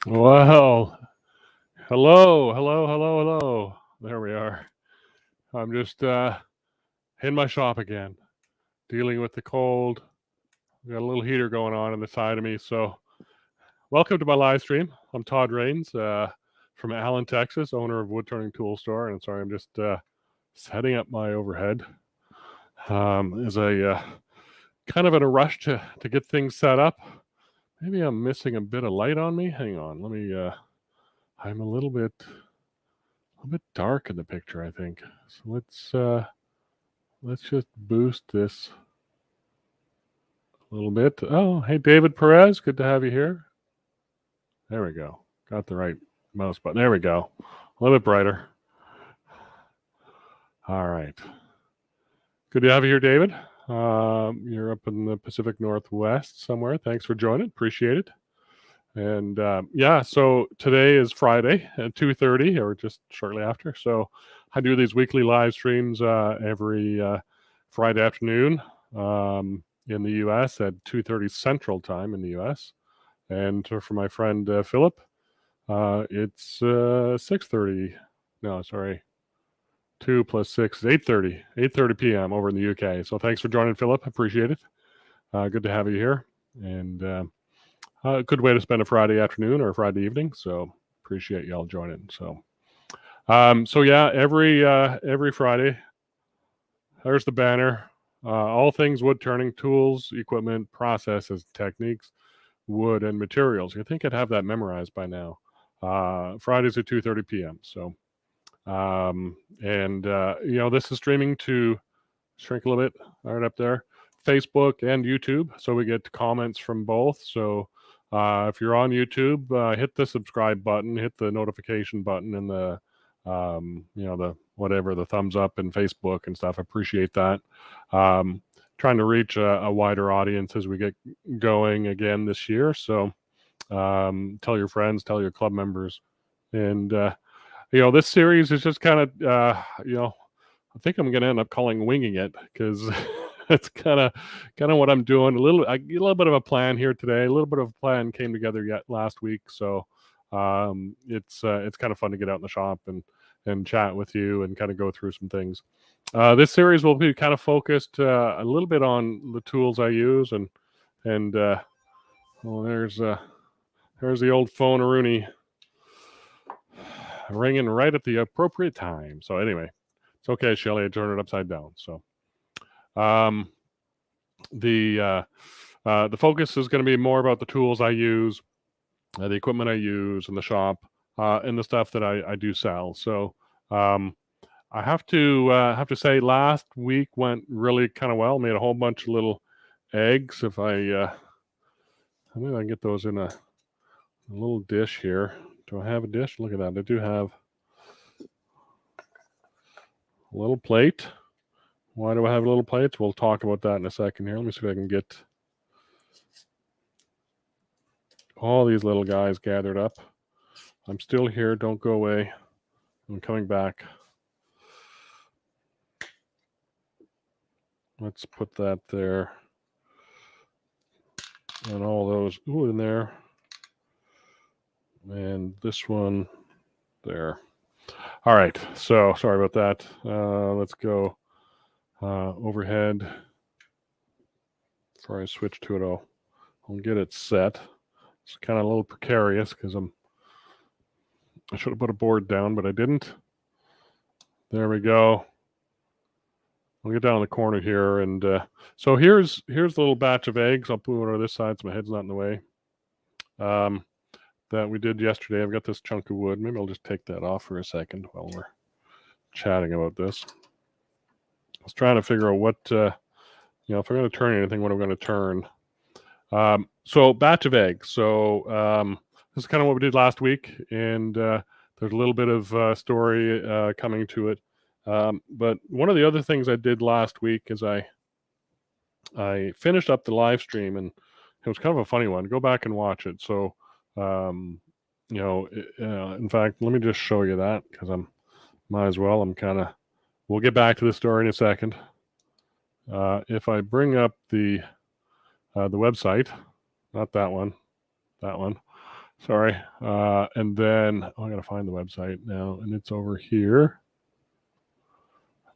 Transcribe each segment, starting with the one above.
Well, hello. There we are. I'm just in my shop again, dealing with the cold. Got a little heater going on the side of me. So, welcome to my live stream. I'm Todd Rains from Allen, Texas, owner of Woodturning Tool Store. And sorry, I'm just setting up my overhead as I kind of in a rush to get things set up. Maybe I'm missing a bit of light on me. Hang on, let me. I'm a little bit dark in the picture, I think. So let's just boost this a little bit. Oh, hey David Perez, good to have you here. There we go. Got the right mouse button. There we go. A little bit brighter. All right. Good to have you here, David. You're up in the Pacific Northwest somewhere. Thanks for joining. Appreciate it. And yeah, so today is Friday at 2:30, or just shortly after. So I do these weekly live streams every Friday afternoon in the U.S. at 2:30 Central Time in the U.S. And for my friend Philip, it's 6:30. No, sorry, 2 plus 6 is 8:30 p.m. over in the UK. So thanks for joining, Philip. Appreciate it. Good to have you here. And a good way to spend a Friday afternoon or a Friday evening. So appreciate y'all joining. So yeah, every Friday, there's the banner. All things wood turning, tools, equipment, processes, techniques, wood, and materials. I think I'd have that memorized by now. Fridays at 2:30 p.m. So, this is streaming to shrink a little bit right up there, Facebook and YouTube. So we get comments from both. So if you're on YouTube, hit the subscribe button, hit the notification button, and the the thumbs up in Facebook and stuff. Appreciate that. Trying to reach a wider audience as we get going again this year. So tell your friends, tell your club members, and this series is just kind of I think I'm going to end up calling winging it, because it's kind of what I'm doing. A little bit of a plan here today. A little bit of a plan came together yet last week, so it's kind of fun to get out in the shop and chat with you and kind of go through some things. This series will be kind of focused a little bit on the tools I use, and there's the old phone Rooney ringing right at the appropriate time. So anyway, it's okay, Shelly. I turned it upside down. So the focus is going to be more about the tools I use, the equipment I use in the shop, and the stuff that I do sell. So I have to say, last week went really kind of well. Made a whole bunch of little eggs. If I maybe I can get those in a little dish here. Do I have a dish? Look at that. I do have a little plate. Why do I have little plates? We'll talk about that in a second here. Let me see if I can get all these little guys gathered up. I'm still here. Don't go away. I'm coming back. Let's put that there. And all those in there. And this one there. All right. So sorry about that. Let's go overhead. Before I switch to it, I'll get it set. It's kind of a little precarious because I should have put a board down, but I didn't. There we go. I'll get down in the corner here, and so here's the little batch of eggs. I'll put it on this side so my head's not in the way. That we did yesterday. I've got this chunk of wood. Maybe I'll just take that off for a second while we're chatting about this. I was trying to figure out what if I'm going to turn anything, what I'm going to turn. So batch of eggs. So this is kind of what we did last week, and there's a little bit of story coming to it. But one of the other things I did last week is I finished up the live stream, and it was kind of a funny one. Go back and watch it. So, in fact, let me just show you that, because might as well. We'll get back to the story in a second. If I bring up the website, not that one, Sorry. And then I got to find the website now, and it's over here.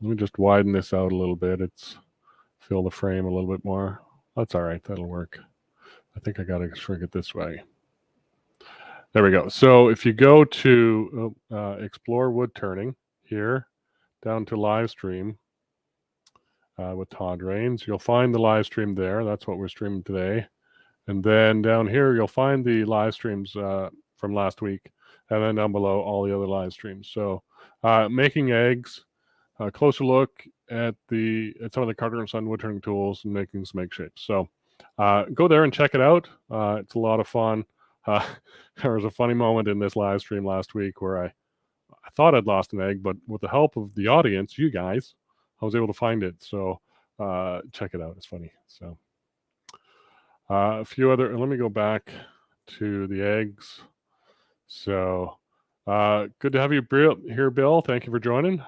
Let me just widen this out a little bit. It's fill the frame a little bit more. That's all right. That'll work. I think I got to shrink it this way. There we go. So if you go to Explore Woodturning here, down to live stream with Todd Rains, you'll find the live stream there. That's what we're streaming today. And then down here, you'll find the live streams from last week. And then down below, all the other live streams. So making eggs, a closer look at some of the Carter and Son woodturning tools and making some egg shapes. So go there and check it out. It's a lot of fun. There was a funny moment in this live stream last week where I thought I'd lost an egg, but with the help of the audience, you guys, I was able to find it. So check it out. It's funny. So a few other, let me go back to the eggs. So good to have you here, Bill. Thank you for joining.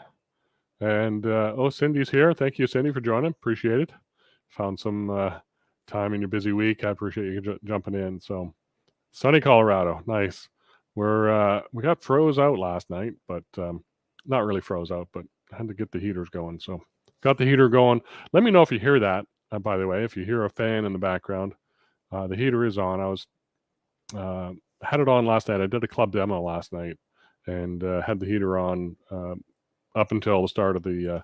And Cindy's here. Thank you, Cindy, for joining. Appreciate it. Found some time in your busy week. I appreciate you jumping in. So sunny Colorado, nice. We got froze out last night, but not really froze out, but I had to get the heaters going. So got the heater going. Let me know if you hear that. By the way, if you hear a fan in the background, the heater is on. I was had it on last night. I did a club demo last night and had the heater on up until the start of the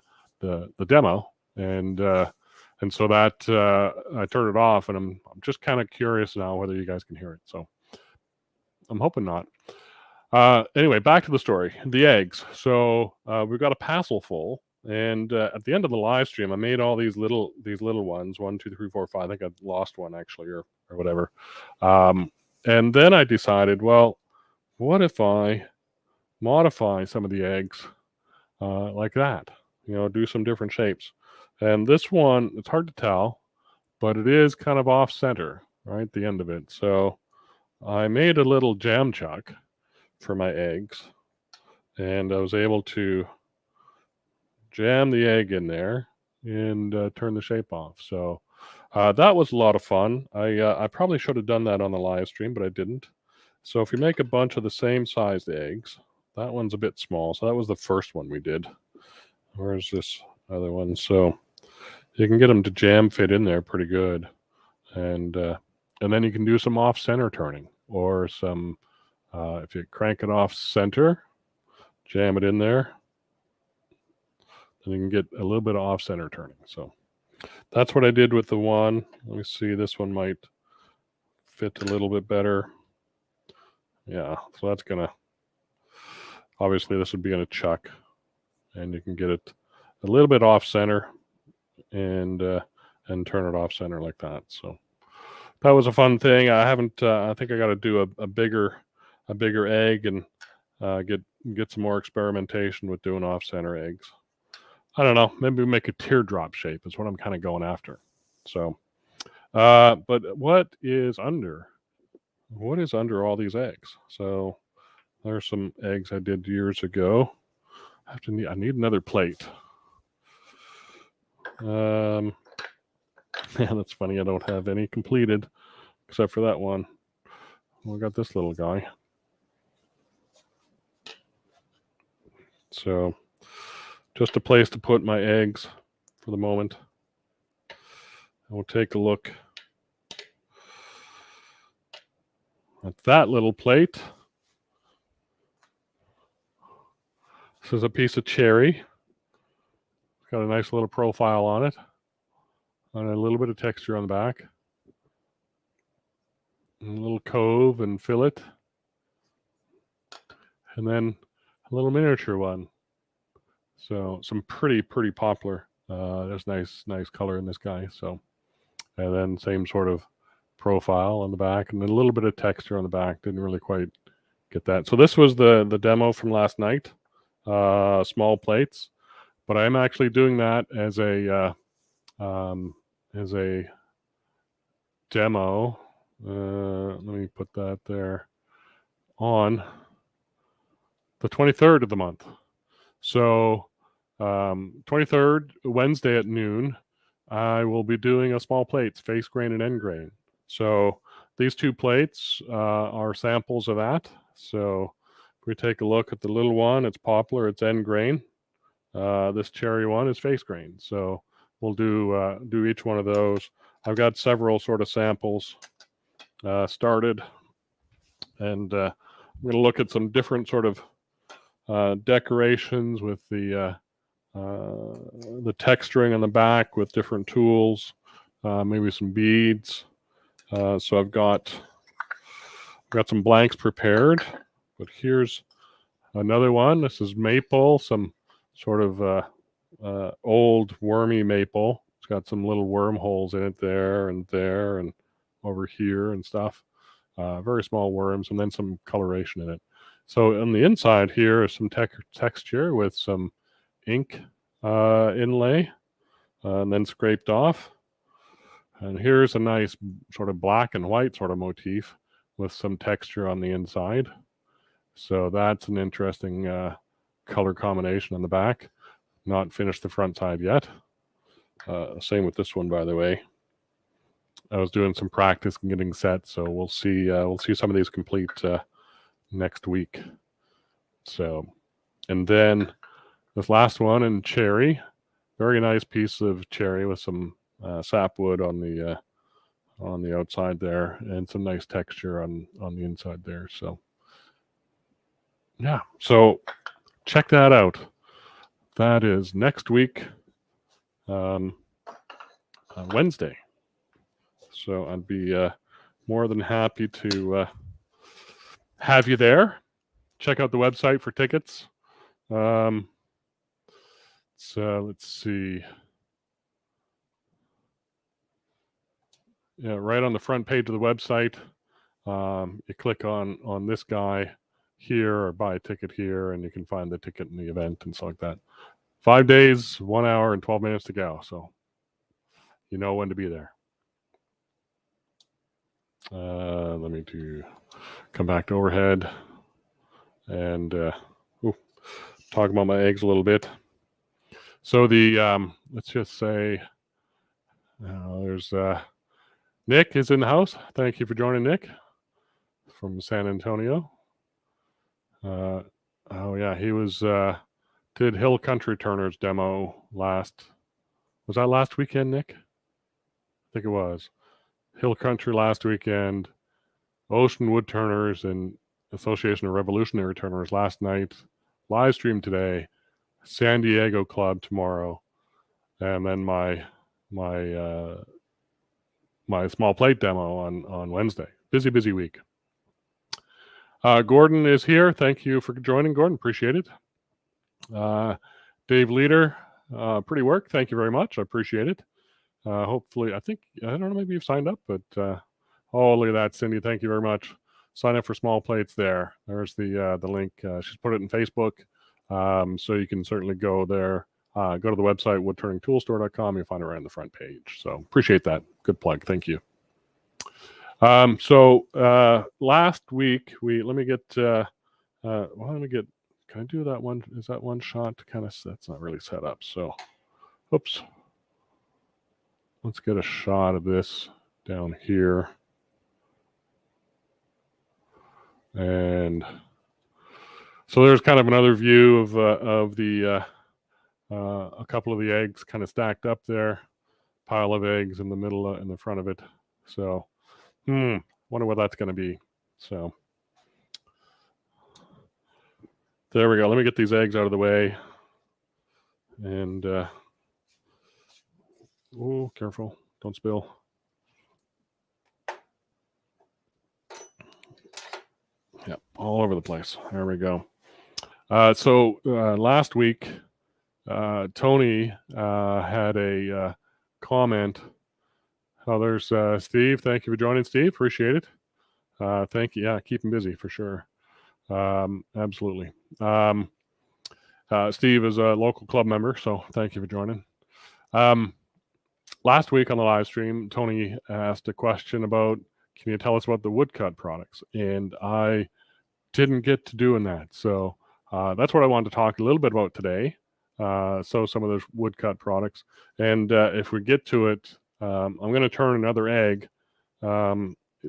demo, and so that I turned it off, and I'm just kind of curious now whether you guys can hear it. So I'm hoping not. Anyway, back to the story. The eggs. So we've got a passel full, and at the end of the live stream, I made all these little ones. 1, 2, 3, 4, 5. I think I lost one actually, or whatever. And then I decided, well, what if I modify some of the eggs like that? Do some different shapes. And this one, it's hard to tell, but it is kind of off center, right at the end of it. So I made a little jam chuck for my eggs, and I was able to jam the egg in there and turn the shape off. So that was a lot of fun. I probably should have done that on the live stream, but I didn't. So if you make a bunch of the same sized eggs, that one's a bit small. So that was the first one we did. Where's this other one? So you can get them to jam fit in there pretty good. And then you can do some off center turning, or some, if you crank it off center, jam it in there, then you can get a little bit of off center turning. So that's what I did with the one. Let me see, this one might fit a little bit better. Yeah, so that's gonna, obviously this would be in a chuck, and you can get it a little bit off center and turn it off center like that. So that was a fun thing. I haven't. I think I got to do a bigger egg and get some more experimentation with doing off center eggs. I don't know. Maybe make a teardrop shape is what I'm kind of going after. So, but what is under all these eggs? So there's some eggs I did years ago. I need another plate. Yeah, that's funny. I don't have any completed except for that one. We got this little guy. So just a place to put my eggs for the moment. We'll take a look at that little plate. This is a piece of cherry. It's got a nice little profile on it, and a little bit of texture on the back. And a little cove and fillet. And then a little miniature one. So some pretty poplar. There's nice color in this guy. So, and then same sort of profile on the back, and then a little bit of texture on the back. Didn't really quite get that. So this was the demo from last night. Small plates, but I'm actually doing that as a demo. Let me put that there on the 23rd of the month. So 23rd, Wednesday at noon, I will be doing a small plates, face grain and end grain. So these two plates are samples of that. So if we take a look at the little one, it's poplar, it's end grain. This cherry one is face grain. So we'll do each one of those. I've got several sort of samples started, and I'm going to look at some different sort of decorations with the texturing on the back with different tools, maybe some beads. So I've got some blanks prepared, but here's another one. This is maple, some sort of old wormy maple. It's got some little wormholes in it there and over here and stuff. Very small worms, and then some coloration in it. So on the inside here is some texture with some ink inlay, and then scraped off. And here's a nice sort of black and white sort of motif with some texture on the inside. So that's an interesting color combination on the back. Not finished the front side yet. Same with this one, by the way. I was doing some practice and getting set, so we'll see some of these complete next week. So, and then this last one in cherry, very nice piece of cherry with some sapwood on the outside there, and some nice texture on the inside there. So yeah, so check that out. That is next week, Wednesday. So I'd be more than happy to have you there. Check out the website for tickets. So let's see. Yeah, right on the front page of the website, you click on this guy here or buy a ticket here, and you can find the ticket in the event and stuff like that. 5 days, 1 hour, and 12 minutes to go. So you know when to be there. Let me come back to overhead and talk about my eggs a little bit. So let's just say there's Nick is in the house. Thank you for joining, Nick, from San Antonio. Oh yeah, he did Hill Country Turners demo was that last weekend, Nick? I think it was. Hill Country last weekend, Ocean Woodturners and Association of Revolutionary Turners last night, live stream today, San Diego Club tomorrow, and then my small plate demo on Wednesday. Busy week. Gordon is here. Thank you for joining, Gordon. Appreciate it. Dave Leader, pretty work. Thank you very much. I appreciate it. Hopefully, I don't know, maybe you've signed up, but oh, look at that, Cindy. Thank you very much. Sign up for small plates there. There's the link. She's put it in Facebook, so you can certainly go there. Go to the website, woodturningtoolstore.com. You'll find it right on the front page. So appreciate that. Good plug. Thank you. So last week, let me get, can I do that one? Is that one shot kind of, that's not really set up. So, oops. Let's get a shot of this down here. And so there's kind of another view of a couple of the eggs kind of stacked up there, pile of eggs in the middle, in the front of it. So, wonder what that's going to be. So there we go. Let me get these eggs out of the way. And, oh, careful. Don't spill. Yep, all over the place. There we go. So last week, Tony had a comment. Oh, there's Steve. Thank you for joining, Steve. Appreciate it. Thank you. Yeah, keep him busy for sure. Absolutely. Steve is a local club member, so thank you for joining. Last week on the live stream, Tony asked a question about, can you tell us about the woodcut products? And I didn't get to doing that. So that's what I wanted to talk a little bit about today. So some of those woodcut products. And if we get to it, I'm going to turn another egg.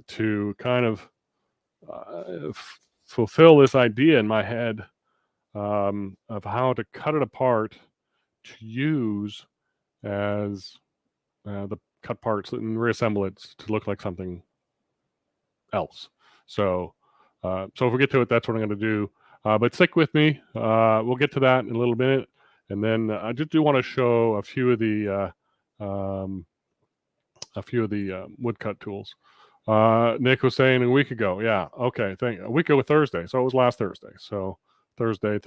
to kind of fulfill this idea in my head of how to cut it apart to use as the cut parts and reassemble it to look like something else. So, so if we get to it, that's what I'm going to do. But stick with me. We'll get to that in a little bit, and then I just do want to show a few of the woodcut tools. Nick was saying a week ago. Yeah. Okay. A week ago, Thursday. So it was last Thursday. So Thursday.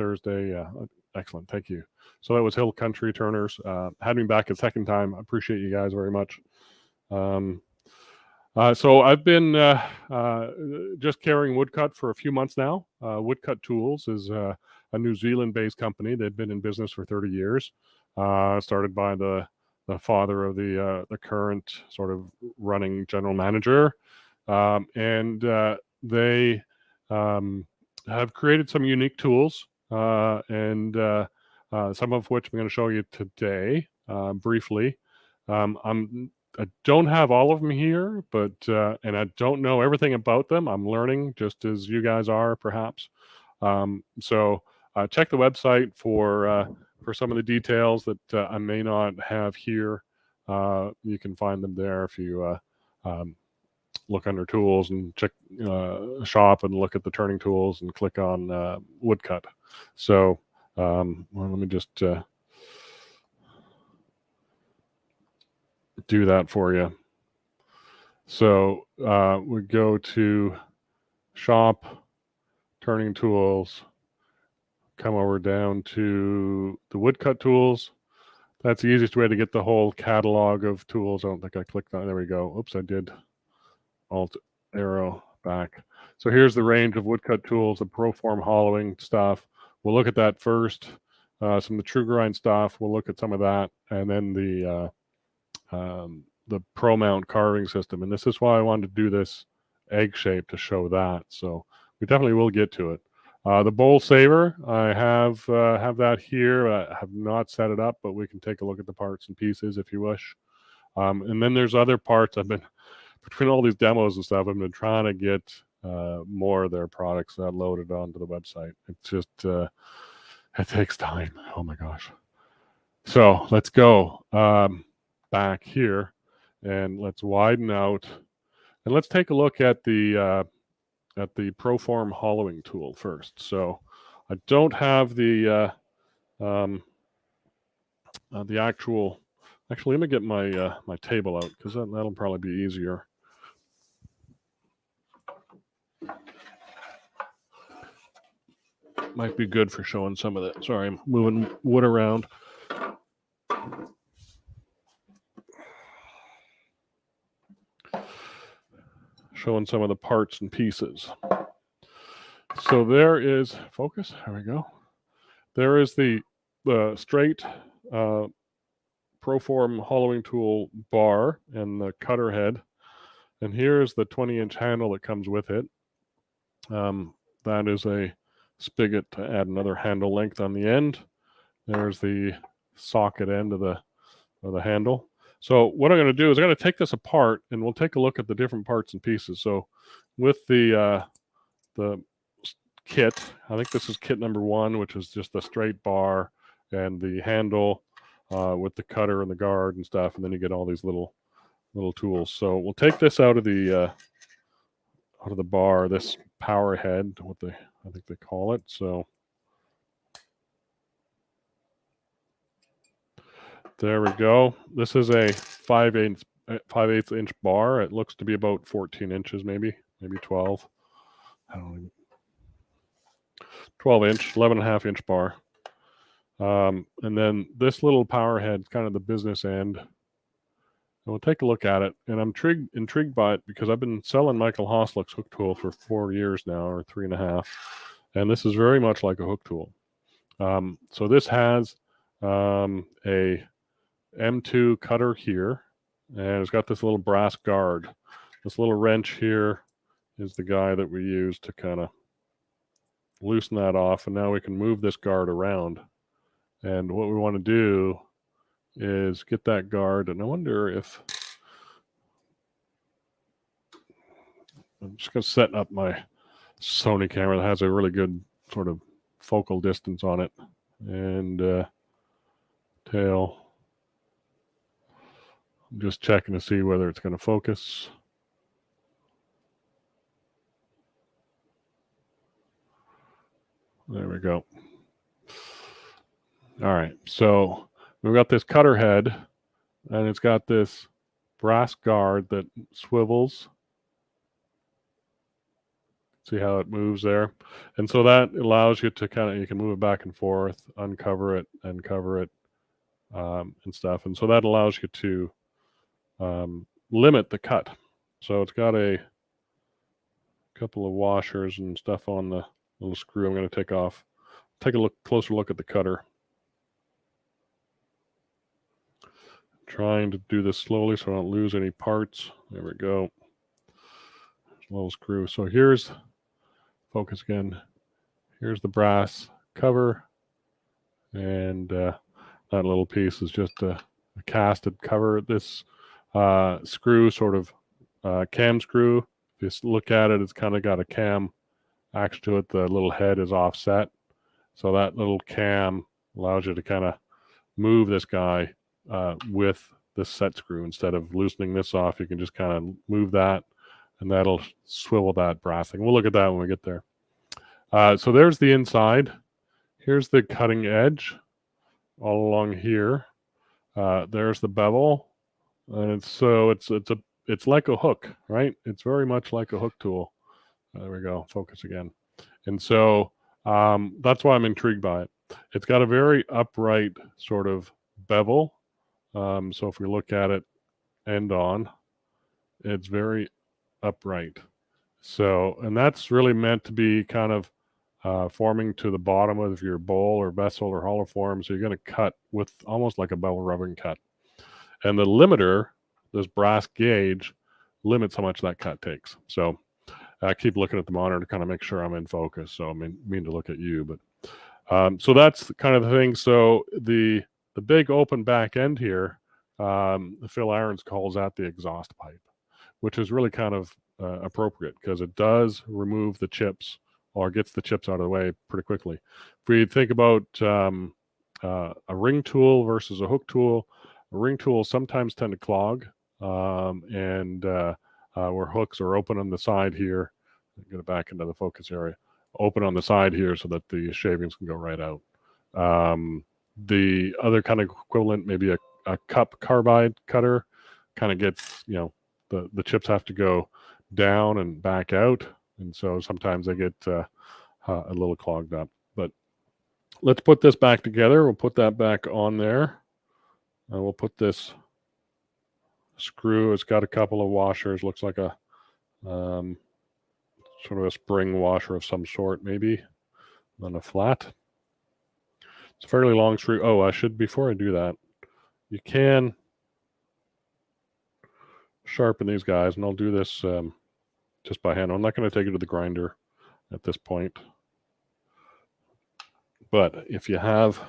Yeah. Excellent. Thank you. So that was Hill Country Turners. Had me back a second time. I appreciate you guys very much. So I've been just carrying Woodcut for a few months now. Woodcut Tools is a New Zealand-based company. They've been in business for 30 years. Started by the father of the current sort of running general manager, and they have created some unique tools, and some of which I'm going to show you today briefly. I don't have all of them here, but and I don't know everything about them. I'm learning just as you guys are, perhaps. So check the website for some of the details that I may not have here. You can find them there if you look under tools and check shop and look at the turning tools and click on woodcut. So well, let me just do that for you. So we go to shop, turning tools, come over down to the woodcut tools. That's the easiest way to get the whole catalog of tools. I don't think I clicked on. There we go. Oops, I did. Alt arrow back. So here's the range of woodcut tools, the Proform hollowing stuff. We'll look at that first. Some of the true grind stuff. We'll look at some of that, and then the Pro Mount carving system. And this is why I wanted to do this egg shape to show that. So we definitely will get to it. The bowl saver, I have that here. I have not set it up, but we can take a look at the parts and pieces if you wish. And then there's other parts. I've been, between all these demos and stuff, I've been trying to get more of their products loaded onto the website. It's just, it takes time. Oh my gosh. So let's go back here and let's widen out. And let's take a look at the Proform hollowing tool first. So I don't have the actual. Actually, let me get my my table out because that'll probably be easier. Might be good for showing some of that. Sorry, I'm moving wood around. Showing some of the parts and pieces. So there is, focus, there we go. There is the straight Proform hollowing tool bar and the cutter head. And here's the 20-inch handle that comes with it. That is a spigot to add another handle length on the end. There's the socket end of the handle. So what I'm going to do is I'm going to take this apart and we'll take a look at the different parts and pieces. So with the kit, I think this is kit number 1, which is just the straight bar and the handle with the cutter and the guard and stuff, and then you get all these little tools. So we'll take this out of the bar, this power head, I think they call it. So there we go. This is a 5/8 inch bar. It looks to be about 14 inches, maybe 12. I don't know. 12 inch, 11.5 inch bar. And then this little power head, kind of the business end. And we'll take a look at it. And I'm intrigued by it because I've been selling Michael Hoslick's hook tool for 4 years now, or 3.5. And this is very much like a hook tool. So this has a M2 cutter here, and it's got this little brass guard. This little wrench here is the guy that we use to kind of loosen that off, and now we can move this guard around. And what we want to do is get that guard, and I wonder if I'm just going to set up my Sony camera that has a really good sort of focal distance on it. And tail. I'm just checking to see whether it's going to focus. There we go. All right, so we've got this cutter head, and it's got this brass guard that swivels. See how it moves there? And so that allows you to kind of, you can move it back and forth, uncover it and cover it, and stuff. And so that allows you to limit the cut. So it's got a couple of washers and stuff on the little screw I'm going to take off. Take a closer look at the cutter. Trying to do this slowly so I don't lose any parts. There we go. There's a little screw. So here's, focus again. Here's the brass cover. And that little piece is just a casted cover. This screw, sort of cam screw. If you look at it, it's kind of got a cam action to it. The little head is offset. So that little cam allows you to kind of move this guy with this set screw. Instead of loosening this off, you can just kind of move that, and that'll swivel that brassing. We'll look at that when we get there. So there's the inside. Here's the cutting edge all along here. There's the bevel, and it's like a hook, right? It's very much like a hook tool. There we go. Focus again. And so that's why I'm intrigued by it. It's got a very upright sort of bevel. So if we look at it end on, it's very upright. So, and that's really meant to be kind of forming to the bottom of your bowl or vessel or hollow form. So you're going to cut with almost like a bevel rubbing cut. And the limiter, this brass gauge, limits how much that cut takes. So I keep looking at the monitor to kind of make sure I'm in focus. So I mean to look at you, but so that's kind of the thing. So the big open back end here, Phil Irons calls that the exhaust pipe, which is really kind of appropriate because it does remove the chips or gets the chips out of the way pretty quickly. If we think about a ring tool versus a hook tool, a ring tool sometimes tend to clog, and where hooks are open on the side here. Get it back into the focus area. Open on the side here so that the shavings can go right out. The other kind of equivalent, maybe a cup carbide cutter, kind of gets, the chips have to go down and back out. And so sometimes they get a little clogged up. But let's put this back together. We'll put that back on there. We'll put this screw. It's got a couple of washers. Looks like a sort of a spring washer of some sort, maybe on a flat. It's a fairly long screw. Oh, before I do that, you can sharpen these guys, and I'll do this just by hand. I'm not going to take it to the grinder at this point. But if you have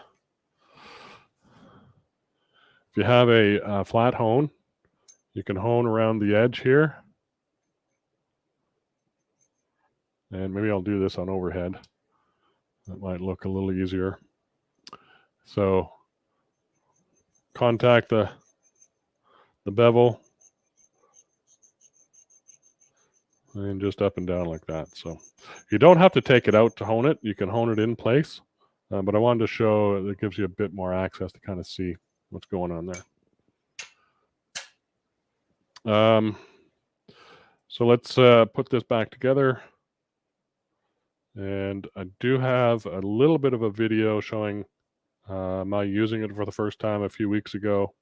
a flat hone, you can hone around the edge here. And maybe I'll do this on overhead. That might look a little easier. So contact the bevel and just up and down like that. So you don't have to take it out to hone it. You can hone it in place. But I wanted to show that it gives you a bit more access to kind of see what's going on there. So let's put this back together. And I do have a little bit of a video showing my using it for the first time a few weeks ago.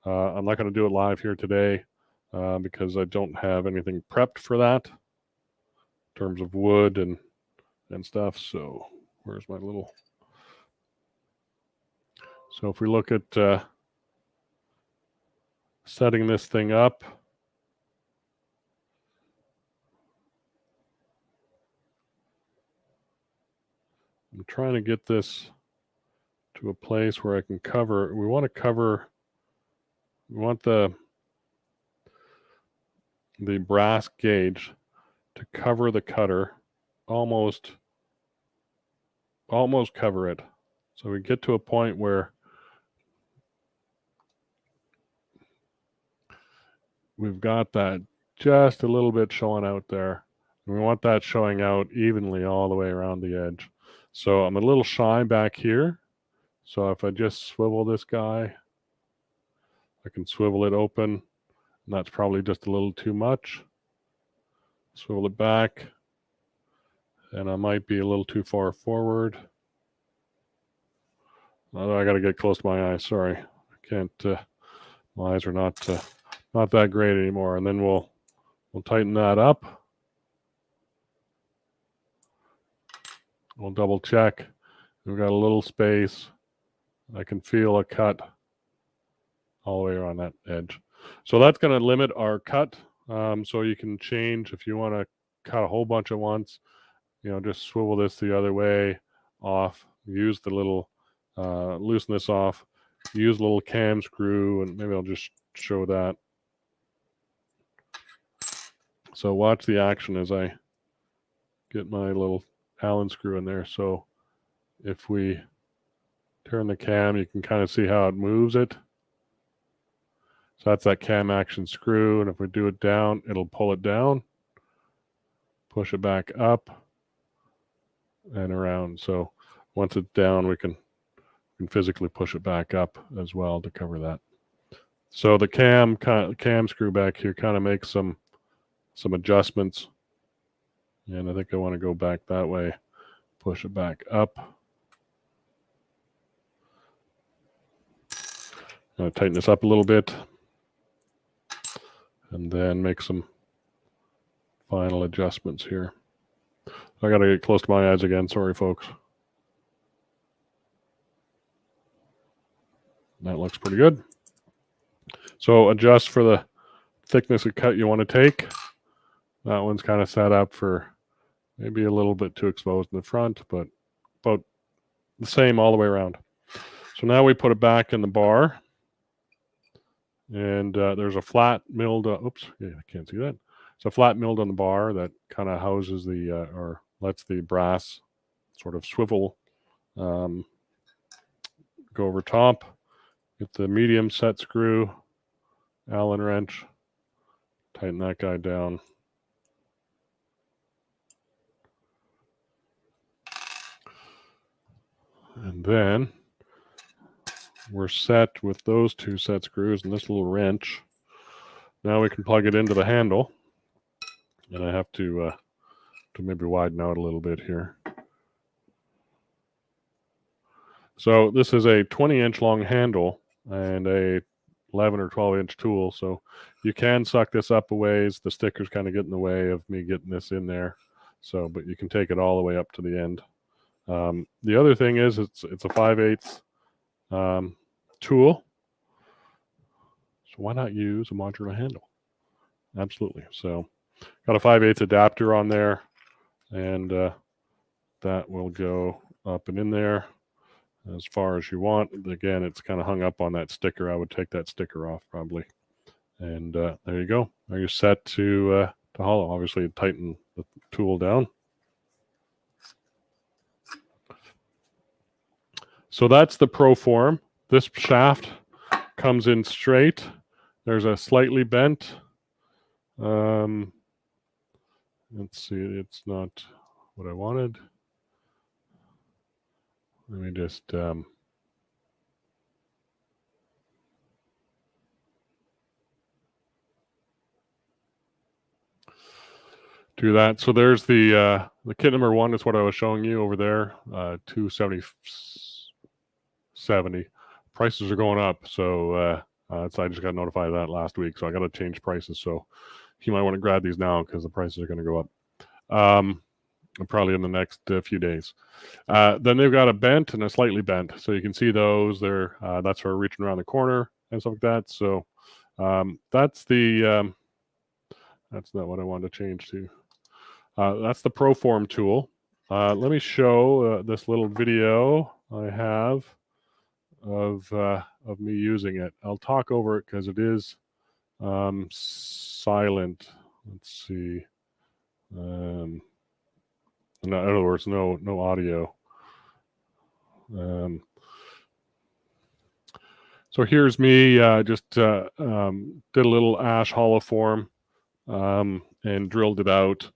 I'm not going to do it live here today because I don't have anything prepped for that in terms of wood and stuff. So where's my little... So if we look at setting this thing up, I'm trying to get this to a place where I can cover. We want the brass gauge to cover the cutter, almost cover it. So we get to a point where we've got that just a little bit showing out there. And we want that showing out evenly all the way around the edge. So I'm a little shy back here. So if I just swivel this guy, I can swivel it open. And that's probably just a little too much. Swivel it back. And I might be a little too far forward. Oh, I got to get close to my eyes. Sorry. I can't, my eyes are not that great anymore. And then we'll tighten that up. We'll double check. We've got a little space. I can feel a cut all the way around that edge. So that's going to limit our cut. So you can change if you want to cut a whole bunch at once. Just swivel this the other way off. Use the little, loosen this off. Use a little cam screw, and maybe I'll just show that. So watch the action as I get my little Allen screw in there. So if we turn the cam, you can kind of see how it moves it. So that's that cam action screw. And if we do it down, it'll pull it down, push it back up and around. So once it's down, we can physically push it back up as well to cover that. So the cam screw back here kind of makes some adjustments. And I think I want to go back that way, push it back up. I'm going to tighten this up a little bit and then make some final adjustments here. I got to get close to my eyes again. Sorry, folks. That looks pretty good. So adjust for the thickness of cut you want to take. That one's kind of set up for maybe a little bit too exposed in the front, but about the same all the way around. So now we put it back in the bar. And there's a flat milled, oops, yeah, I can't see that. It's a flat milled on the bar that kind of houses the, or lets the brass sort of swivel, go over top. Get the medium set screw, Allen wrench, tighten that guy down. And then we're set with those two set screws and this little wrench. Now we can plug it into the handle. And I have to maybe widen out a little bit here. So this is a 20-inch long handle and a 11 or 12-inch tool. So you can suck this up a ways. The stickers kind of get in the way of me getting this in there. So, but you can take it all the way up to the end. The other thing is it's a 5/8 tool. So why not use a modular handle? Absolutely. So got a 5/8 adapter on there, and that will go up and in there as far as you want. Again, it's kind of hung up on that sticker. I would take that sticker off probably. And there you go. Now you're set to hollow. Obviously, tighten the tool down. So that's the Proform. This shaft comes in straight. There's a slightly bent. Let's see, it's not what I wanted. Let me just do that. So there's the kit number 1 is what I was showing you over there. $270. Prices are going up, so I just got notified of that last week. So I got to change prices. So you might want to grab these now because the prices are going to go up. Probably in the next few days. Then they've got a bent and a slightly bent. So you can see those there. That's for reaching around the corner and stuff like that. So that's the, that's not what I wanted to change to. That's the Proform tool. Let me show this little video I have of me using it. I'll talk over it because it is silent. Let's see. In other words, no audio. So here's me, just did a little ash hollow form and drilled it out.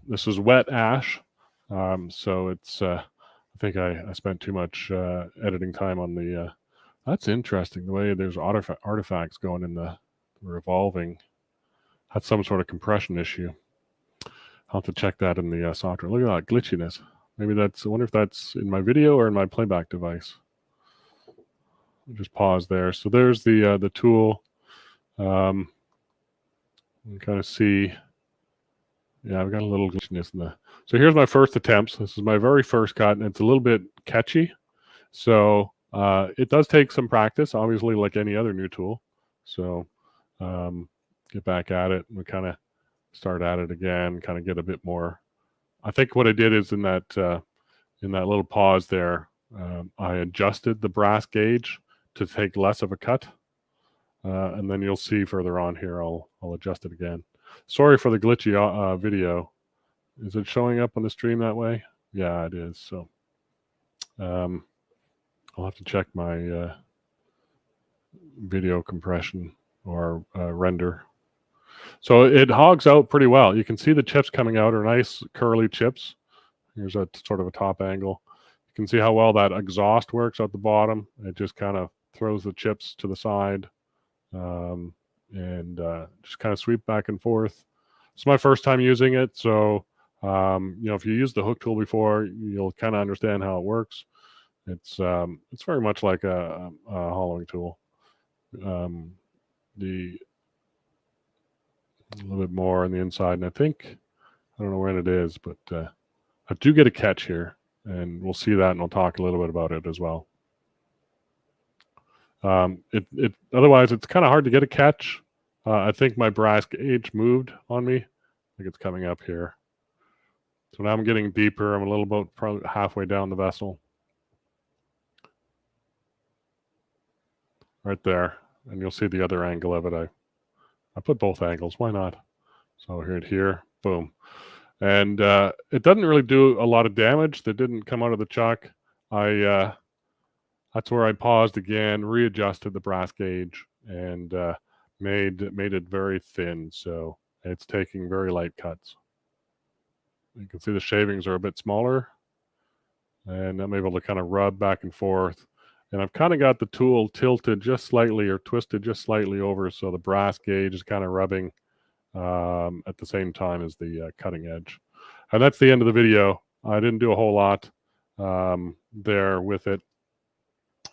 This is wet ash, so it's, I think I spent too much editing time on the, that's interesting, the way there's artifacts going in the revolving. That's some sort of compression issue. I'll have to check that in the software. Look at that glitchiness. Maybe that's, I wonder if that's in my video or in my playback device. I'll just pause there. So there's the tool. You can kind of see, yeah, I've got a little glitchiness in the, so here's my first attempts. This is my very first cut, and it's a little bit catchy. So it does take some practice, obviously, like any other new tool. So get back at it and we kind of start at it again, kind of get a bit more. I think what I did is in that little pause there, I adjusted the brass gauge to take less of a cut. And then you'll see further on here, I'll adjust it again. Sorry for the glitchy video. Is it showing up on the stream that way? Yeah, it is. So I'll have to check my video compression or render. So it hogs out pretty well. You can see the chips coming out are nice curly chips. Here's a sort of a top angle. You can see how well that exhaust works at the bottom. It just kind of throws the chips to the side and just kind of sweep back and forth. It's my first time using it, so if you used the hook tool before, you'll kind of understand how it works. It's very much like a hollowing tool. A little bit more on the inside, and I don't know when it is, but I do get a catch here, and we'll see that, and I'll talk a little bit about it as well. Otherwise, it's kind of hard to get a catch. I think my brass gauge moved on me. I think it's coming up here. So now I'm getting deeper. I'm a little bit probably halfway down the vessel. Right there. And you'll see the other angle of it. I put both angles. Why not? So here, boom. And it doesn't really do a lot of damage. That didn't come out of the chuck. That's where I paused again, readjusted the brass gauge, and made it very thin. So it's taking very light cuts. You can see the shavings are a bit smaller, and I'm able to kind of rub back and forth. And I've kind of got the tool tilted just slightly or twisted just slightly over, so the brass gauge is kind of rubbing at the same time as the cutting edge. And that's the end of the video. I didn't do a whole lot there with it.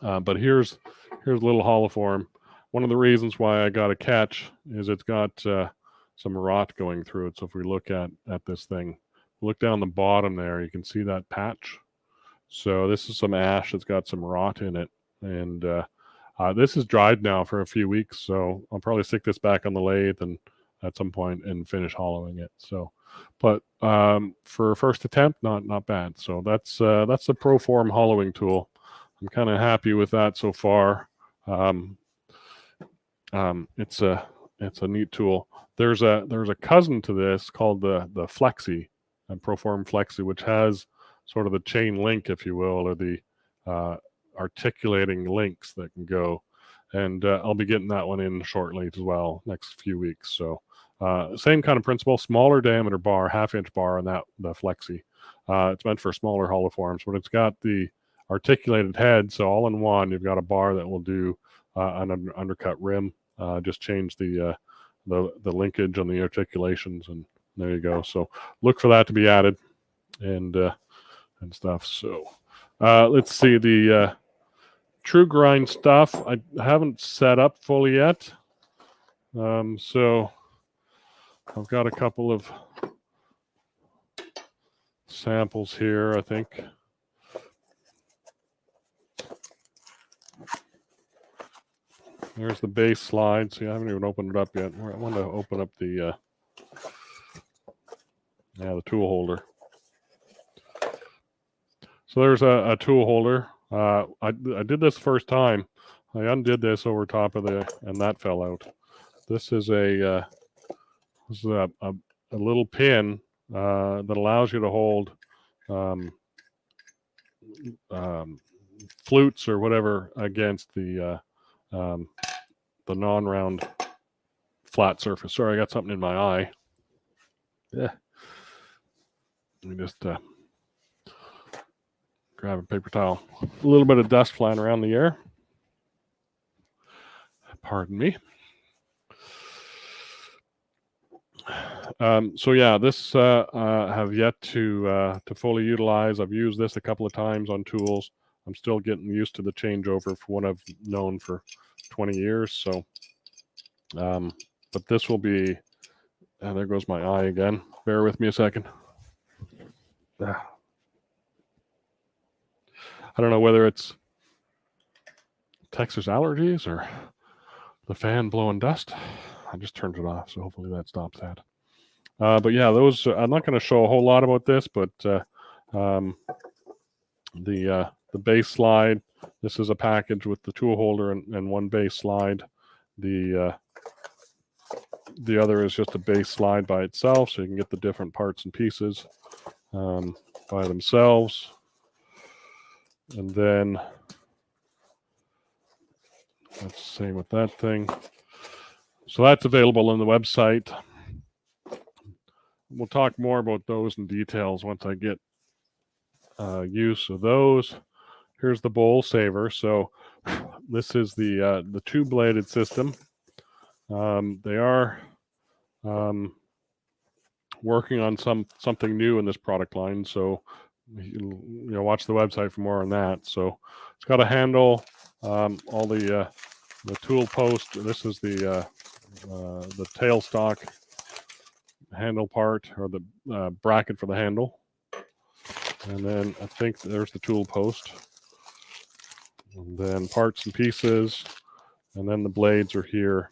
But here's a little hollow form. One of the reasons why I got a catch is it's got some rot going through it. So if we look at this thing, look down the bottom there, you can see that patch. So this is some ash that's got some rot in it. And this is dried now for a few weeks. So I'll probably stick this back on the lathe and at some point and finish hollowing it. So, but for a first attempt, not bad. So that's the ProForm hollowing tool. I'm kind of happy with that so far. It's a neat tool. There's a cousin to this called the Flexi, and ProForm Flexi, which has sort of the chain link, if you will, or the articulating links that can go. And I'll be getting that one in shortly as well, next few weeks. So same kind of principle, smaller diameter bar, 1/2-inch bar on the Flexi. It's meant for smaller hollow forms, but it's got the articulated head, so all in one, you've got a bar that will do an undercut rim. Just change the linkage on the articulations, and there you go. So look for that to be added, and stuff. So let's see the true grind stuff. I haven't set up fully yet, so I've got a couple of samples here, I think. There's the base slide. See, I haven't even opened it up yet. I want to open up the tool holder. So there's a tool holder. I did this first time. I undid this over top of and that fell out. This is a a little pin that allows you to hold flutes or whatever against the non-round flat surface. Sorry, I got something in my eye. Yeah. Let me just grab a paper towel. A little bit of dust flying around the air. Pardon me. So yeah, this have yet to fully utilize. I've used this a couple of times on tools. I'm still getting used to the changeover for what I've known for 20 years. So, but this will be. There goes my eye again. Bear with me a second. I don't know whether it's Texas allergies or the fan blowing dust. I just turned it off, so hopefully that stops that. But yeah, those. I'm not going to show a whole lot about this, but the base slide. This is a package with the tool holder and one base slide. The other is just a base slide by itself, so you can get the different parts and pieces by themselves. And then that's the same with that thing. So that's available on the website. We'll talk more about those in details once I get use of those. Here's the bowl saver. So this is the two-bladed system. They are working on something new in this product line. So watch the website for more on that. So it's got a handle, all the tool post. This is the tailstock handle part, or the bracket for the handle. And then I think there's the tool post. And then parts and pieces. And then the blades are here.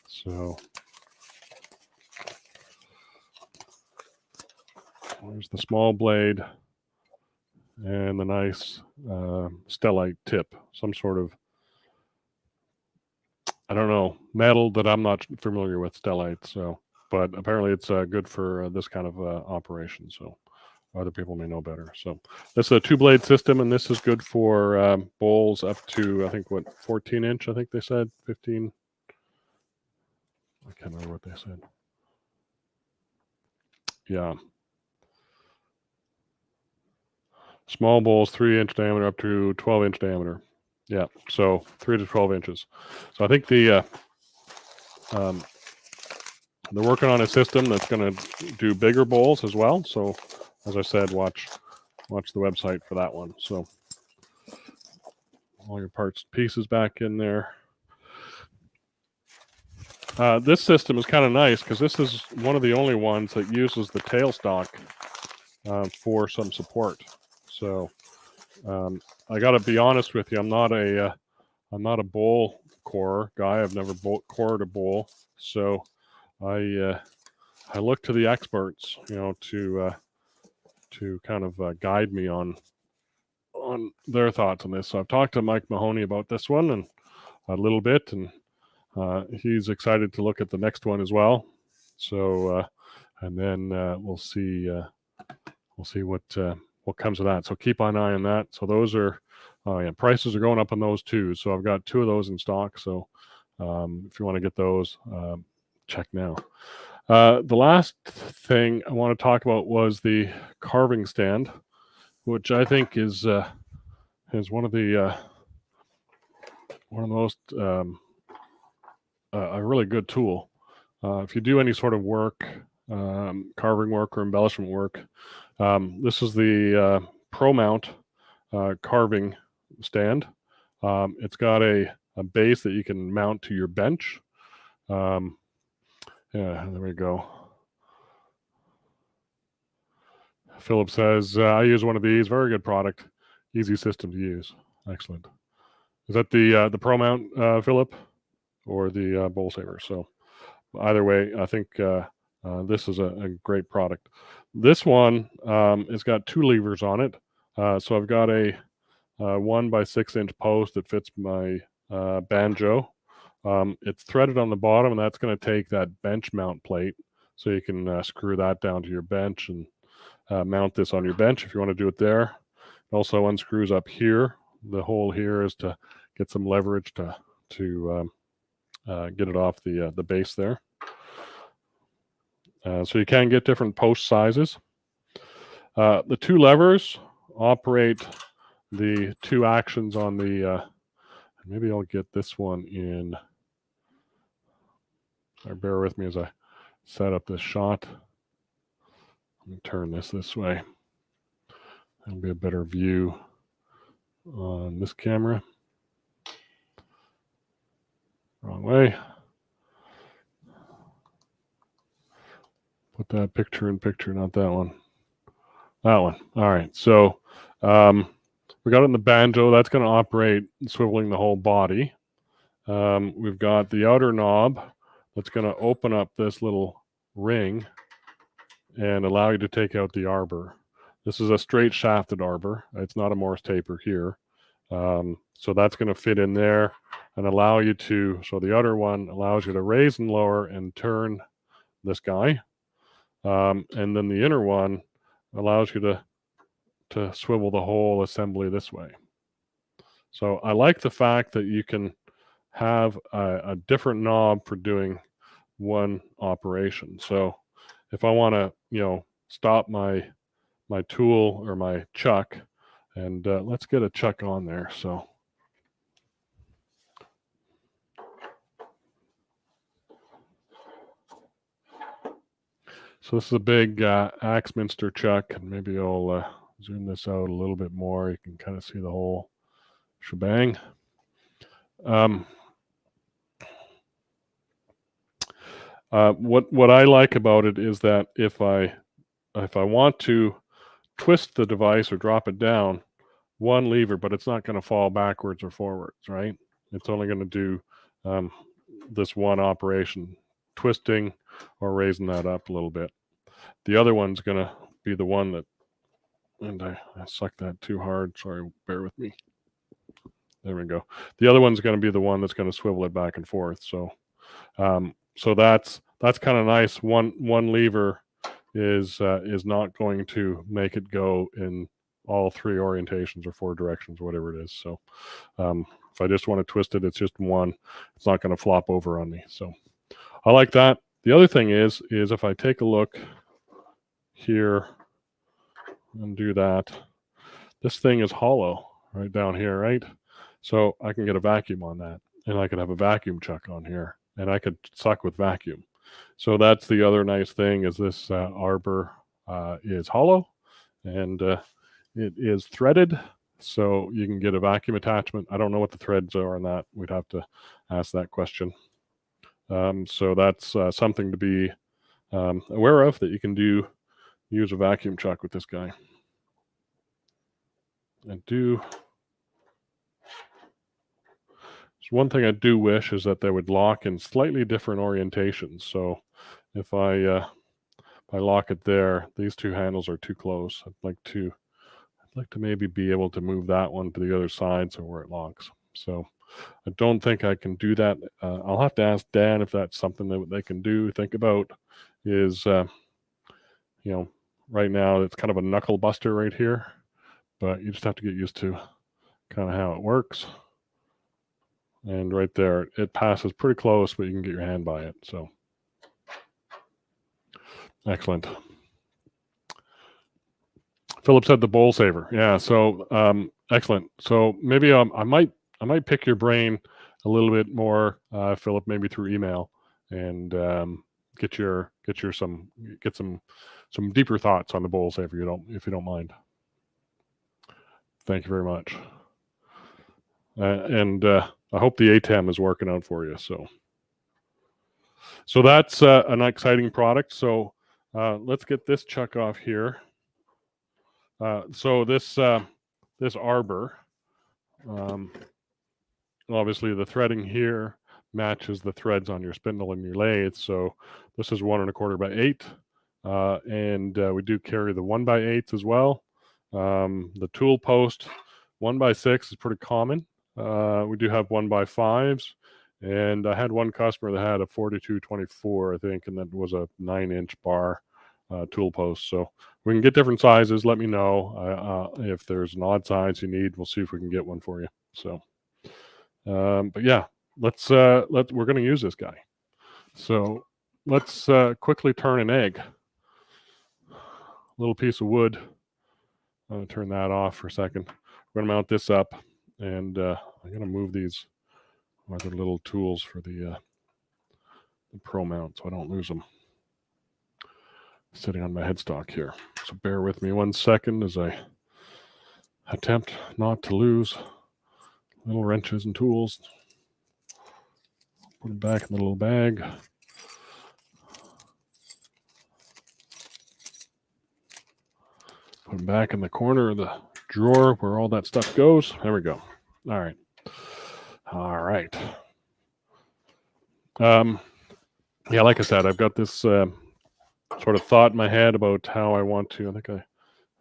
So there's the small blade and the nice stellite tip. Some sort of, I don't know, metal that I'm not familiar with, stellite. So, but apparently it's good for this kind of operation. So other people may know better. So this is a two-blade system, and this is good for bowls up to, I think, 14 inch, I think they said, 15. I can't remember what they said. Yeah. Small bowls, 3-inch diameter up to 12-inch diameter. Yeah, so 3 to 12 inches. So I think they're working on a system that's going to do bigger bowls as well. So as I said, watch the website for that one. So all your parts and pieces back in there. This system is kind of nice because this is one of the only ones that uses the tailstock for some support. So I got to be honest with you, I'm not a bowl corer guy. I've never cored a bowl, so I look to the experts, to kind of guide me on their thoughts on this. So I've talked to Mike Mahoney about this one and a little bit, and he's excited to look at the next one as well. So and then we'll see what comes of that. So keep an eye on that. So those are prices are going up on those too. So I've got 2 of those in stock. So if you want to get those, check now. The last thing I want to talk about was the carving stand, which I think is one of the most a really good tool. If you do any sort of work, carving work or embellishment work, this is the Pro Mount carving stand. It's got a base that you can mount to your bench. Yeah, there we go. Philip says, I use one of these. Very good product. Easy system to use. Excellent. Is that the Pro Mount, Philip, or the Bowl Saver? So either way, I think this is a great product. This one has got 2 levers on it. So I've got a 1x6-inch post that fits my banjo. It's threaded on the bottom, and that's going to take that bench mount plate. So you can screw that down to your bench and mount this on your bench if you want to do it there. It also unscrews up here. The hole here is to get some leverage to get it off the base there. So you can get different post sizes. The two levers operate the two actions on the, maybe I'll get this one in. Bear with me as I set up this shot. Let me turn this way. That'll be a better view on this camera. Wrong way. Put that picture in picture, not that one. That one. All right. So we got it in the banjo. That's going to operate swiveling the whole body. We've got the outer knob that's going to open up this little ring and allow you to take out the arbor. This is a straight shafted arbor. It's not a Morse taper here. So that's going to fit in there and allow you to, so the outer one allows you to raise and lower and turn this guy. And then the inner one allows you to swivel the whole assembly this way. So I like the fact that you can have a different knob for doing one operation. So if I want to, stop my tool or my chuck, and let's get a chuck on there. So this is a big Axminster chuck, and maybe I'll zoom this out a little bit more. You can kind of see the whole shebang. What I like about it is that if I want to twist the device or drop it down, one lever, but it's not going to fall backwards or forwards, right? It's only going to do this one operation, twisting or raising that up a little bit. The other one's going to be the one that, and I sucked that too hard. Sorry, bear with me. There we go. The other one's going to be the one that's going to swivel it back and forth. So, so that's kind of nice. One lever is not going to make it go in all three orientations or four directions, whatever it is. So, if I just want to twist it, it's just one. It's not going to flop over on me. So, I like that. The other thing is if I take a look here and do that, this thing is hollow right down here, right? So I can get a vacuum on that, and I could have a vacuum chuck on here, and I could suck with vacuum. So that's the other nice thing is this arbor is hollow, and it is threaded, so you can get a vacuum attachment. I don't know what the threads are on that. We'd have to ask that question. So that's something to be aware of, that you can use a vacuum chuck with this guy. One thing I do wish is that they would lock in slightly different orientations. So if I lock it there, these two handles are too close. I'd like to maybe be able to move that one to the other side so where it locks. So I don't think I can do that. I'll have to ask Dan if that's something that they can do. Think about is, right now it's kind of a knuckle buster right here, but you just have to get used to kind of how it works. And right there, it passes pretty close, but you can get your hand by it. So, excellent. Philip said the bowl saver. Yeah. So, excellent. So maybe I might pick your brain a little bit more, Philip, maybe through email, and get some deeper thoughts on the bowl saver. If you don't mind. Thank you very much. And I hope the ATEM is working out for you. So that's an exciting product. So let's get this chuck off here. So this arbor, obviously the threading here matches the threads on your spindle and your lathe. So this is 1 1/4 by 8, and we do carry the 1 by 8s as well. The tool post 1 by 6 is pretty common. We do have 1 by 5s, And I had one customer that had a 4224, I think, and that was a 9-inch bar tool post. So we can get different sizes. Let me know if there's an odd size you need. We'll see if we can get one for you. So, but yeah, we're going to use this guy. So let's quickly turn an egg. A little piece of wood. I'm going to turn that off for a second. We're going to mount this up, and I'm going to move these other little tools for the Pro mount so I don't lose them. Sitting on my headstock here. So bear with me 1 second as I attempt not to lose little wrenches and tools. Put them back in the little bag. Put them back in the corner of the drawer where all that stuff goes. There we go. All right. Yeah, like I said, I've got this sort of thought in my head about how I want to. I think I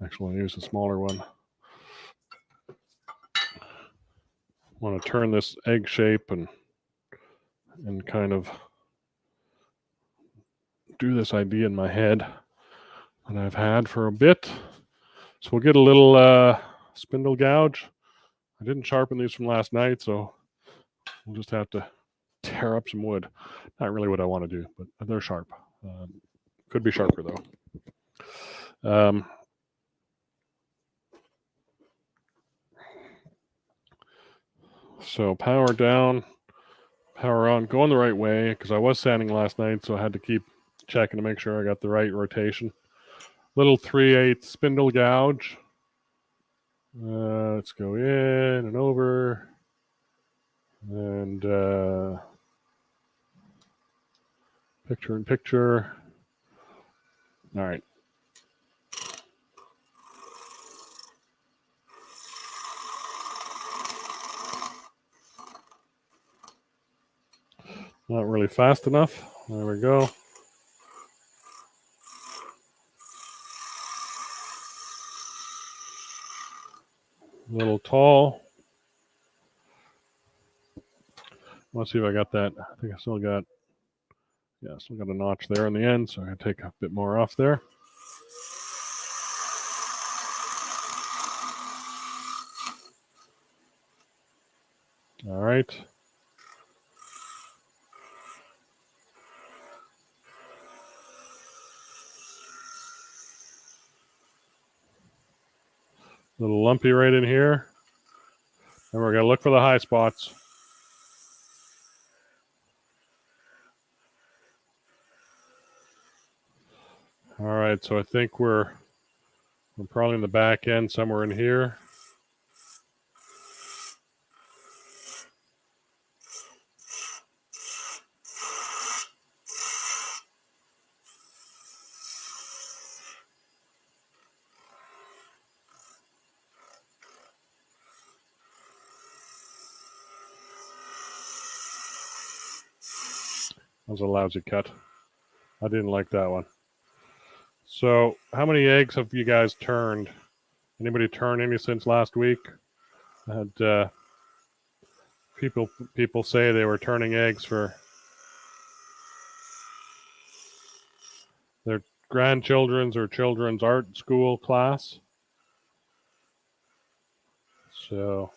actually want to use a smaller one. I want to turn this egg shape and kind of do this idea in my head that I've had for a bit. So we'll get a little spindle gouge. I didn't sharpen these from last night, so we'll just have to tear up some wood. Not really what I want to do, but they're sharp. Could be sharper though. So power down, power on, going the right way, because I was sanding last night, so I had to keep checking to make sure I got the right rotation. Little 3/8 spindle gouge. Let's go in and over, and picture in picture. All right. Not really fast enough. There we go. A little tall. Let's see if I got that. I think I still got a notch there in the end, so I'm going to take a bit more off there. All right. A little lumpy right in here. And we're going to look for the high spots. All right, so I think we're probably in the back end somewhere in here. That was a lousy cut. I didn't like that one. So how many eggs have you guys turned? Anybody turn any since last week? I had people say they were turning eggs for their grandchildren's or children's art school class. So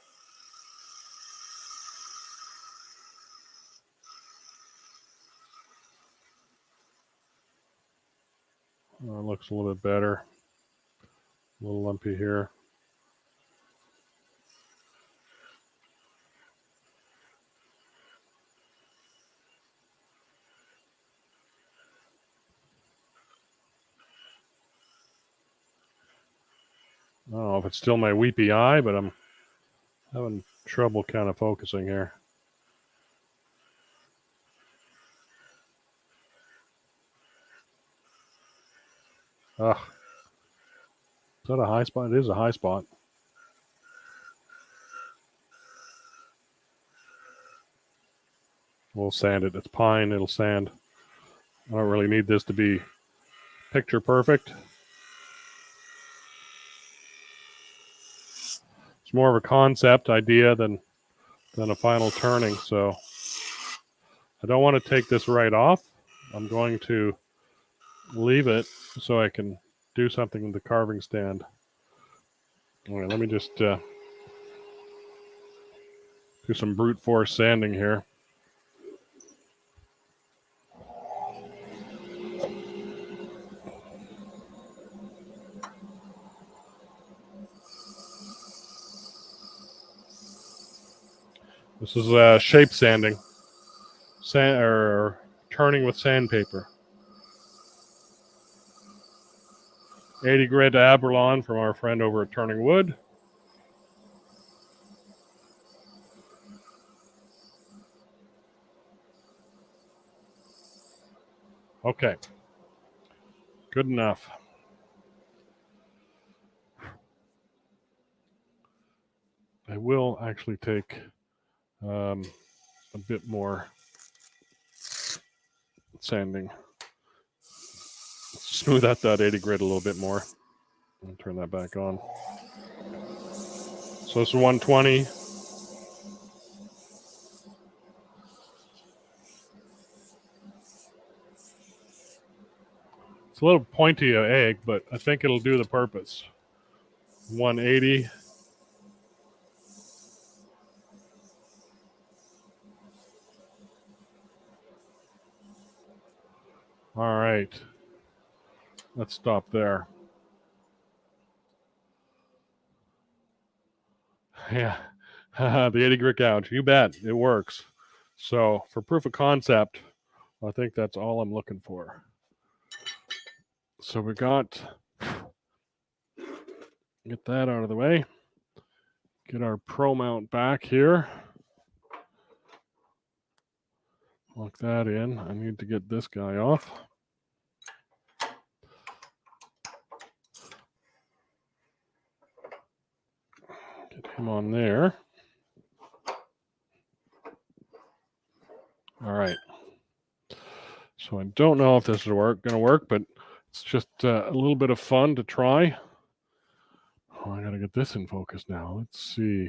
it looks a little bit better. A little lumpy here. I don't know if it's still my weepy eye, but I'm having trouble kind of focusing here. Ugh. Is that a high spot? It is a high spot. We'll sand it. It's pine. It'll sand. I don't really need this to be picture perfect. It's more of a concept idea than a final turning. So I don't want to take this right off. I'm going to leave it so I can do something with the carving stand. All right, let me just do some brute force sanding here. This is shape sanding, or turning with sandpaper. 80 grit Aberlon from our friend over at Turning Wood. Okay, good enough. I will actually take a bit more sanding. Smooth out that 80 grit a little bit more. I'll turn that back on. So this is 120. It's a little pointy egg, but I think it'll do the purpose. 180. All right. Let's stop there. Yeah. The 80 grit gouge. You bet. It works. So for proof of concept, I think that's all I'm looking for. So we get that out of the way. Get our pro mount back here. Lock that in. I need to get this guy off. Get him on there. All right. So I don't know if this is going to work, but it's just a little bit of fun to try. Oh, I got to get this in focus now. Let's see.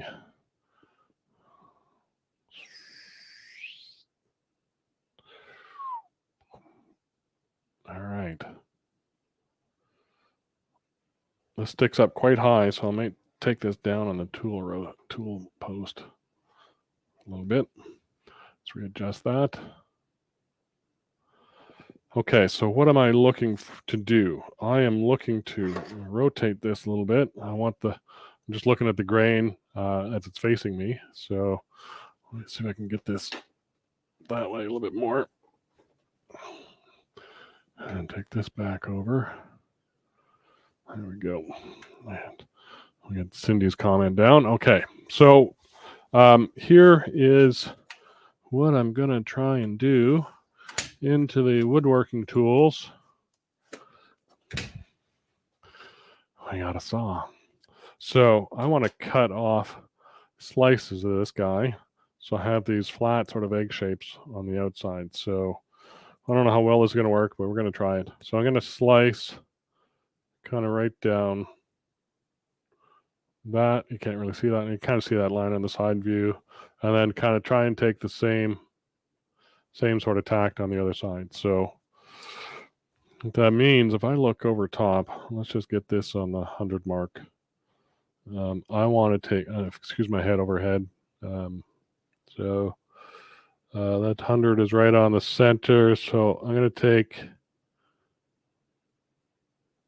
All right. This sticks up quite high, so I might take this down on the tool post a little bit. Let's readjust that. Okay, so what am I looking to do? I am looking to rotate this a little bit. I'm just looking at the grain as it's facing me. So let's see if I can get this that way a little bit more. And take this back over. There we go. And we got Cindy's comment down. Okay, so here is what I'm going to try and do into the woodworking tools. I got a saw. So I want to cut off slices of this guy. So I have these flat sort of egg shapes on the outside. So I don't know how well this is going to work, but we're going to try it. So I'm going to slice kind of right down that. You can't really see that. And you kind of see that line on the side view. And then kind of try and take the same sort of tact on the other side. So what that means, if I look over top, let's just get this on the 100 mark. I want to take, excuse my head overhead. So that 100 is right on the center. So I'm going to take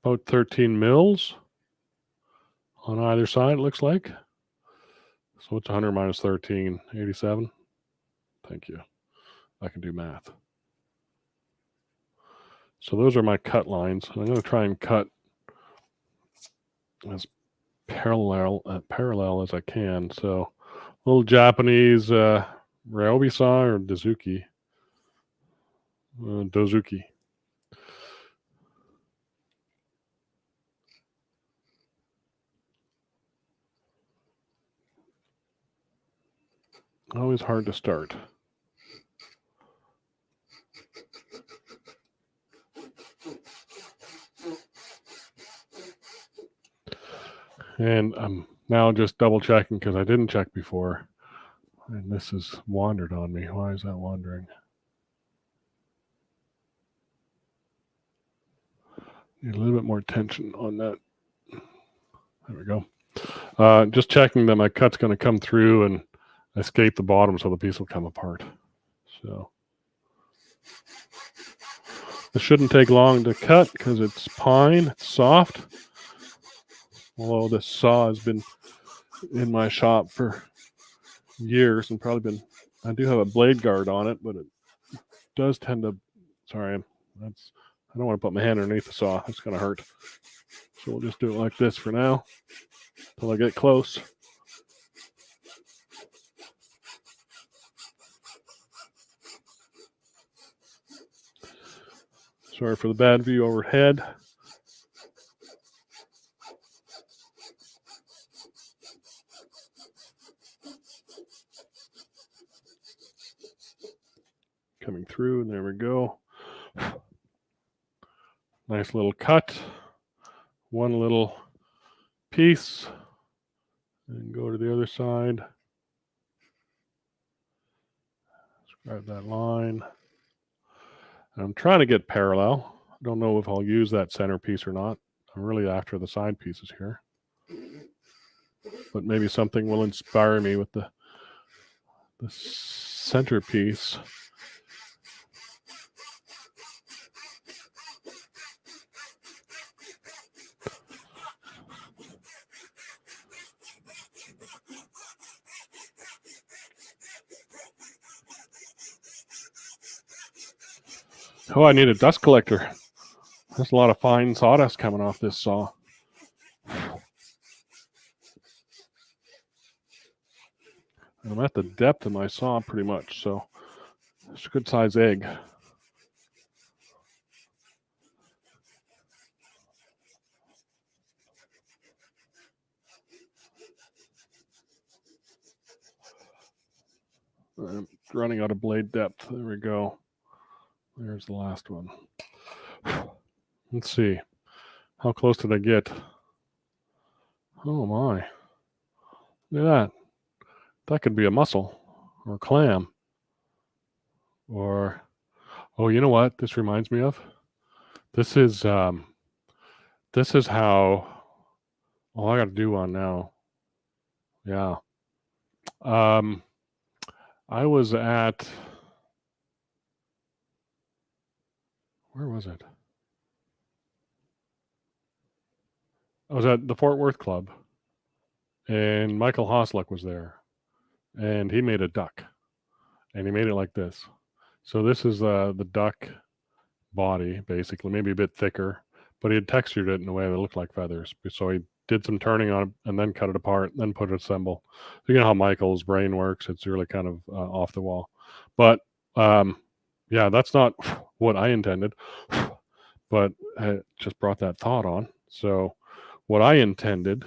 about 13 mils on either side, it looks like. So what's 100 minus 13? 87? Thank you. I can do math. So those are my cut lines. I'm going to try and cut as parallel as I can. So little Japanese Ryobi saw or Dozuki. Dozuki. Always hard to start. And I'm now just double checking because I didn't check before. And this has wandered on me. Why is that wandering? Need a little bit more tension on that. There we go. Just checking that my cut's going to come through and escape the bottom so the piece will come apart. So it shouldn't take long to cut because it's pine, it's soft. Although this saw has been in my shop for years and probably been, I do have a blade guard on it, but it does tend to, sorry, I don't want to put my hand underneath the saw. It's going to hurt. So we'll just do it like this for now until I get close. Sorry for the bad view overhead. Coming through, and there we go. Nice little cut. One little piece. And go to the other side. Grab that line. And I'm trying to get parallel. I don't know if I'll use that center piece or not. I'm really after the side pieces here. But maybe something will inspire me with the center piece. Oh, I need a dust collector. There's a lot of fine sawdust coming off this saw. I'm at the depth of my saw pretty much, so it's a good size egg. I'm running out of blade depth. There we go. There's the last one. Let's see. How close did I get? Oh my. Look at that. That could be a mussel or a clam. Or, oh, you know what this reminds me of? This is how, oh, I got to do one now. Yeah. I was at, where was it? I was at the Fort Worth Club, and Michael Hosluck was there, and he made a duck, and he made it like this. So this is the duck body, basically, maybe a bit thicker, but he had textured it in a way that looked like feathers. So he did some turning on it and then cut it apart, and then put it assemble. You know how Michael's brain works. It's really kind of off the wall. But yeah, that's not what I intended, but I just brought that thought on. So what I intended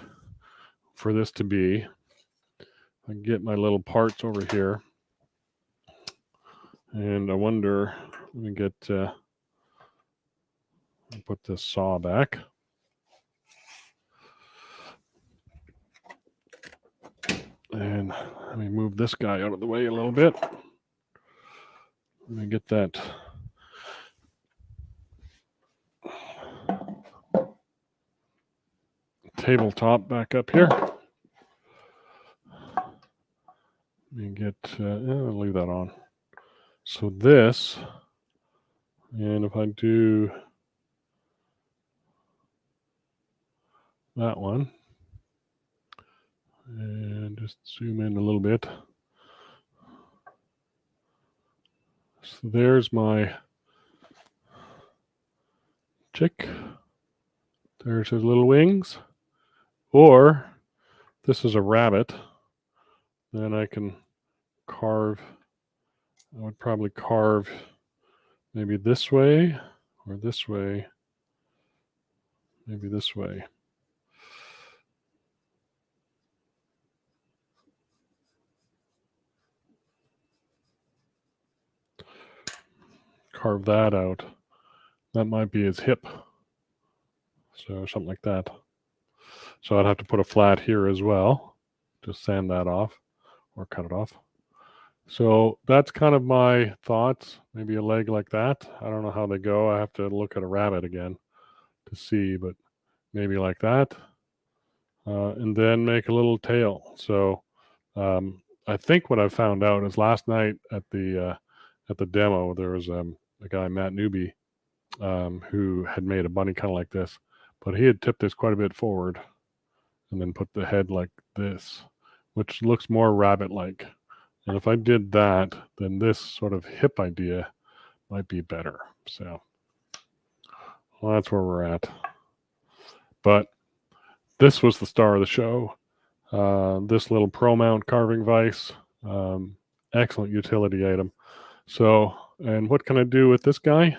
for this to be, I can get my little parts over here, and I wonder, let me get, put this saw back. And let me move this guy out of the way a little bit. Let me get that tabletop back up here. Let me get, I'll leave that on. So this, and if I do that one, and just zoom in a little bit. So there's my chick. There's his little wings. Or this is a rabbit. Then I can carve, I would probably carve maybe this way or this way, maybe this way. Carve that out. That might be his hip. So something like that. So I'd have to put a flat here as well. Just sand that off or cut it off. So that's kind of my thoughts. Maybe a leg like that. I don't know how they go. I have to look at a rabbit again. to see, but maybe like that. And then make a little tail. So I think what I found out is last night at the demo, there was a guy, Matt Newby, who had made a bunny kind of like this, but he had tipped this quite a bit forward and then put the head like this, which looks more rabbit-like. And if I did that, then this sort of hip idea might be better. So well, that's where we're at. But this was the star of the show. This little Pro Mount carving vise, excellent utility item. So, and what can I do with this guy?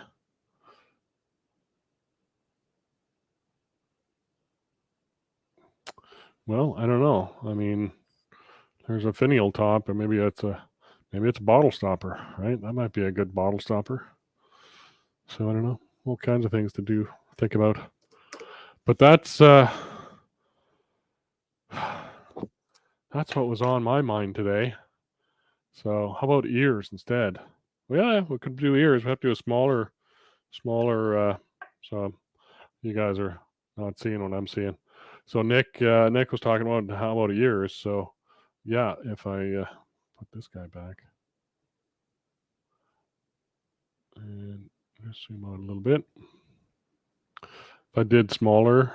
Well, I don't know. I mean, there's a finial top, and maybe it's a bottle stopper, right? That might be a good bottle stopper. So I don't know. All kinds of things to think about. But that's what was on my mind today. So how about ears instead? Well, yeah, we could do ears. We have to do a smaller. So you guys are not seeing what I'm seeing. So Nick was talking about how about ears. So yeah, if I put this guy back and just zoom out a little bit. If I did smaller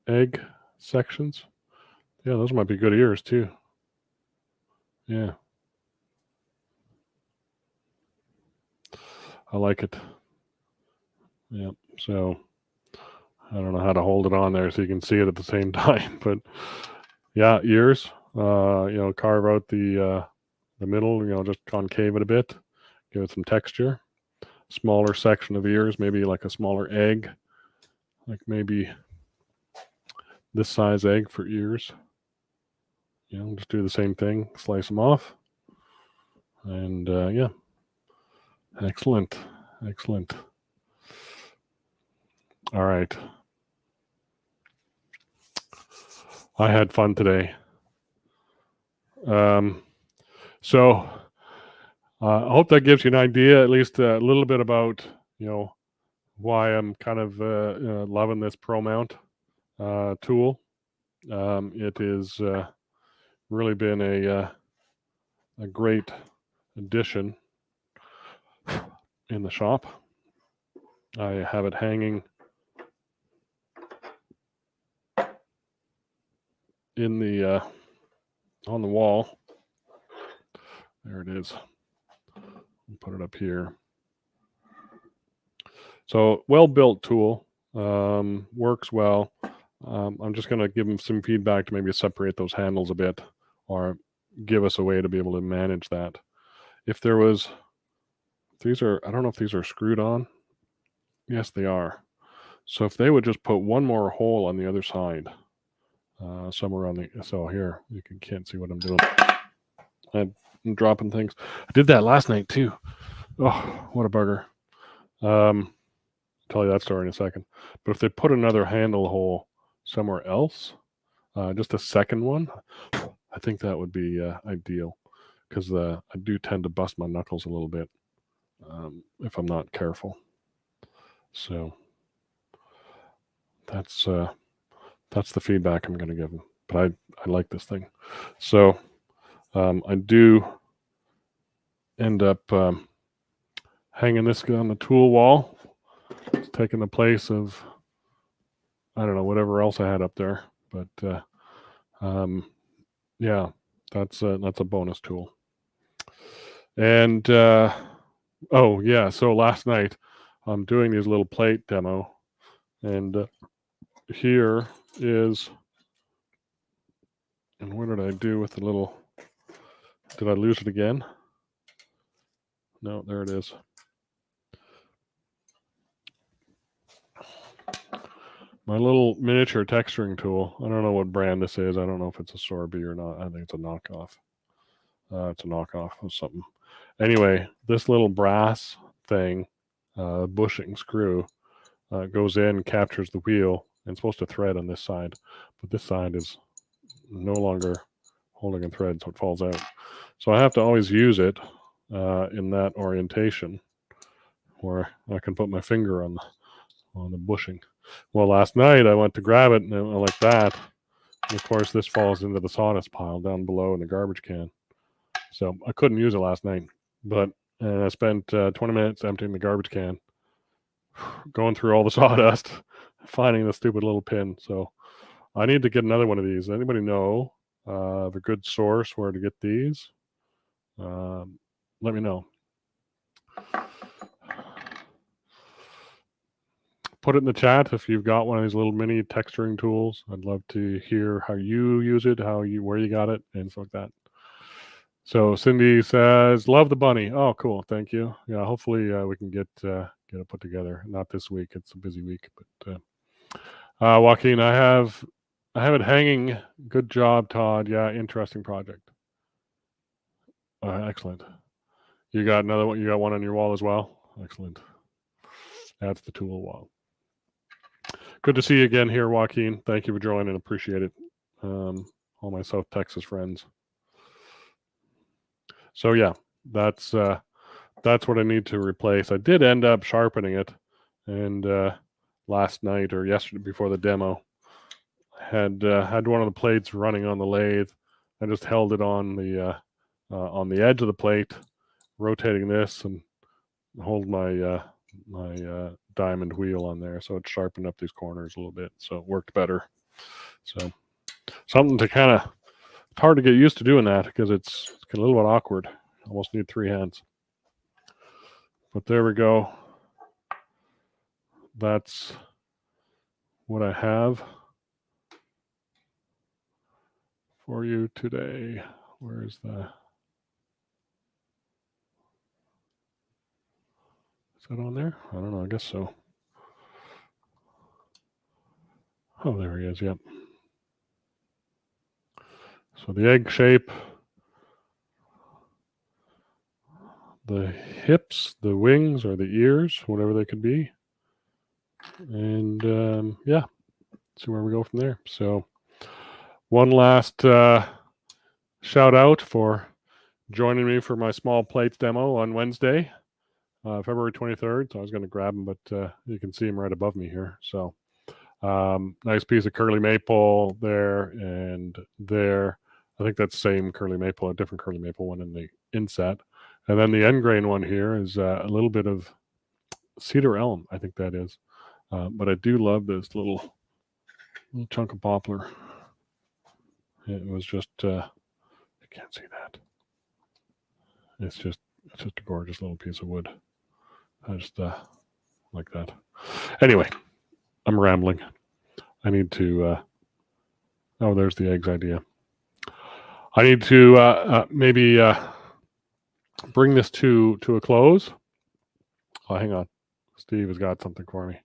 egg sections, yeah, those might be good ears too. Yeah. I like it. Yeah. So I don't know how to hold it on there so you can see it at the same time, but yeah, ears. Carve out the middle. Just concave it a bit, give it some texture. Smaller section of ears, maybe like a smaller egg, like maybe this size egg for ears. Just do the same thing. Slice them off, and yeah, excellent. All right. I had fun today. So I hope that gives you an idea, at least a little bit about, why I'm kind of loving this Pro Mount tool. It is really been a great addition in the shop. I have it hanging in the on the wall. There it is. I'll put it up here. So well-built tool, works well. I'm just going to give them some feedback to maybe separate those handles a bit, or give us a way to be able to manage that. If there was, I don't know if these are screwed on. Yes, they are. So if they would just put one more hole on the other side, somewhere on so here, you can't see what I'm doing. I'm dropping things. I did that last night too. Oh, what a bugger. I'll tell you that story in a second. But if they put another handle hole somewhere else, just a second one, I think that would be ideal, because I do tend to bust my knuckles a little bit if I'm not careful. So that's the feedback I'm going to give them. But I like this thing. So I do end up hanging this on the tool wall. It's taking the place of, I don't know, whatever else I had up there. But yeah, that's a bonus tool. And oh yeah, so last night I'm doing these little plate demo, and here is, and what did I do with the little? Did I lose it again? No, there it is. My little miniature texturing tool. I don't know what brand this is. I don't know if it's a Sorby or not. I think it's a knockoff. It's a knockoff of something. Anyway, this little brass thing, bushing screw, goes in, captures the wheel, and it's supposed to thread on this side. But this side is no longer holding a thread, so it falls out. So I have to always use it in that orientation, where I can put my finger on on the bushing. Well, last night I went to grab it and I went like that. And of course, this falls into the sawdust pile down below in the garbage can. So I couldn't use it last night. But I spent 20 minutes emptying the garbage can, going through all the sawdust, finding the stupid little pin. So I need to get another one of these. Anybody know of a good source where to get these? Let me know. Put it in the chat if you've got one of these little mini texturing tools. I'd love to hear how you use it, where you got it, and stuff like that. So Cindy says, "Love the bunny." Oh, cool. Thank you. Yeah, hopefully we can get it put together. Not this week; it's a busy week. But Joaquin, I have it hanging. Good job, Todd. Yeah, interesting project. Excellent. You got another one. You got one on your wall as well. Excellent. That's the tool wall. Good to see you again here, Joaquin. Thank you for joining. Appreciate it. All my South Texas friends. So yeah, that's what I need to replace. I did end up sharpening it, and last night or yesterday before the demo, I had one of the plates running on the lathe. I just held it on the edge of the plate, rotating this and hold my diamond wheel on there, so it sharpened up these corners a little bit, so it worked better. So something to kind of, it's hard to get used to doing that because it's a little bit awkward. Almost need 3 hands. But there we go. That's what I have for you today. Where's the... Is that on there? I don't know. I guess so. Oh, there he is. Yep. So the egg shape, the hips, the wings, or the ears, whatever they could be. And yeah, see where we go from there. So one last shout out for joining me for my small plates demo on Wednesday, February 23rd. So I was going to grab them, but you can see them right above me here. So nice piece of curly maple there and there. I think that's the same curly maple, a different curly maple one in the inset. And then the end grain one here is a little bit of cedar elm, I think that is. But I do love this little chunk of poplar. It was just, I can't see that. It's just a gorgeous little piece of wood. I just like that. Anyway, I'm rambling. I need to, oh, there's the eggs idea. I need to maybe bring this to a close. Oh, hang on. Steve has got something for me.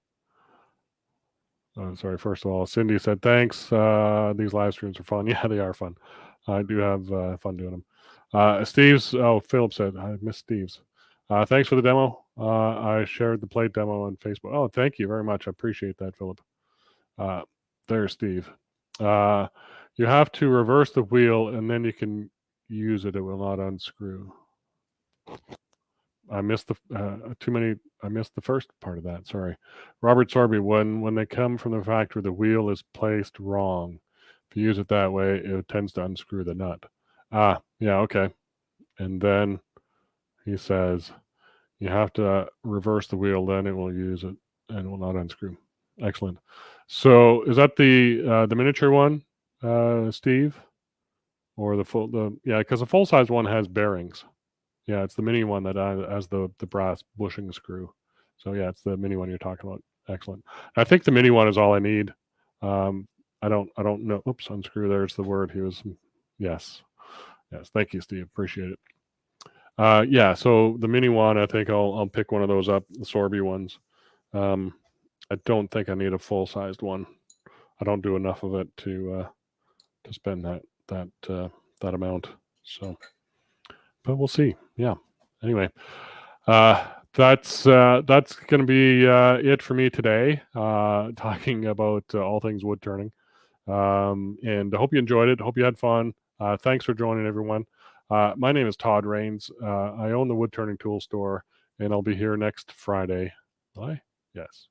Sorry, first of all, Cindy said, thanks. These live streams are fun. Yeah, they are fun. I do have fun doing them. Philip said, I missed Steve's. Thanks for the demo. I shared the plate demo on Facebook. Oh, thank you very much. I appreciate that, Philip. There's Steve. You have to reverse the wheel and then you can use it. It will not unscrew. I missed I missed the first part of that. Sorry. Robert Sorby, when they come from the factory, the wheel is placed wrong. If you use it that way, it tends to unscrew the nut. Yeah, okay. And then he says you have to reverse the wheel, then it will use it and will not unscrew. Excellent. So is that the miniature one, Steve? Or yeah, because the full size one has bearings. Yeah, it's the mini one that has the brass bushing screw. So yeah, it's the mini one you're talking about. Excellent. I think the mini one is all I need. I don't know. Oops, unscrew. There's the word. Yes. Thank you, Steve. Appreciate it. Yeah. So the mini one, I think I'll pick one of those up. The Sorby ones. I don't think I need a full sized one. I don't do enough of it to spend that amount. So. But we'll see. Yeah. Anyway, that's going to be it for me today. Talking about all things wood turning, and I hope you enjoyed it. Hope you had fun. Thanks for joining, everyone. My name is Todd Rains. I own the Wood Turning Tool Store, and I'll be here next Friday. Yes,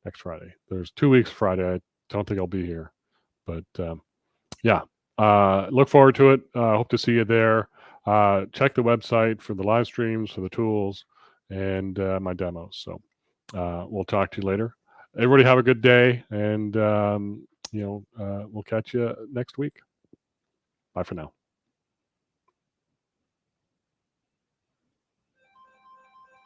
next Friday. There's 2 weeks Friday. I don't think I'll be here, but yeah, look forward to it. Hope to see you there. Check the website for the live streams, for the tools, and my demos. So we'll talk to you later. Everybody have a good day, and we'll catch you next week. Bye for now.